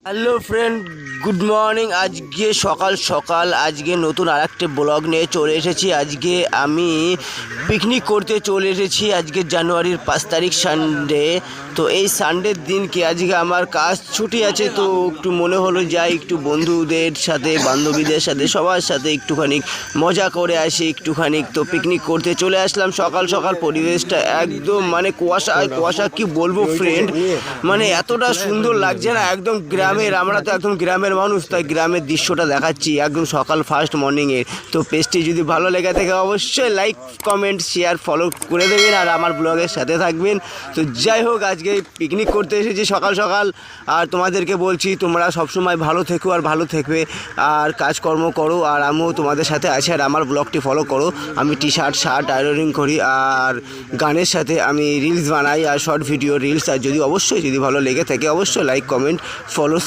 Hello friend, good morning. আজকে সকাল সকাল নতুন আরেকটা ব্লগ নিয়ে চলে এসেছি। আজকে আমি পিকনিক করতে চলে এসেছি। আজকে জানুয়ারির 5 তারিখ সানডে। তো এই সানডের দিনকে আজকে আমার কাজ ছুটি আছে, তো একটু মনে হলো যাই একটু বন্ধুদের সাথে বান্ধবীদের সাথে সবার সাথে একটুখানি মজা করে আসি একটুখানি। তো পিকনিক করতে চলে আসলাম সকাল সকাল। পরিবেশটা একদম মানে কুয়াশা কি বলবো ফ্রেন্ড, মানে এতটা সুন্দর লাগছে না, একদম গ্রামের। আমরা তো একদম গ্রামের মানুষ, তাই গ্রামের দৃশ্যটা দেখাচ্ছি একদম সকাল ফার্স্ট মর্নিংয়ে। তো পেজটি যদি ভালো লেগে থাকে অবশ্যই লাইক, কমেন্ট, শেয়ার, ফলো করে দেবেন আর আমার ব্লগের সাথে থাকবেন। তো যাই হোক, আজকে পিকনিক করতে এসেছি সকাল সকাল। আর তোমাদেরকে বলছি তোমরা সবসময় ভালো থেকো আর ভালো থাকবে আর কাজকর্ম করো। আর আমিও তোমাদের সাথে আছি আর আমার ব্লগটি ফলো করো। আমি শার্ট আয়রনিং করি আর গানের সাথে আমি রিলস বানাই আর শর্ট ভিডিও রিলস। আর যদি অবশ্যই যদি ভালো লেগে থাকে অবশ্যই লাইক, কমেন্ট, ফলো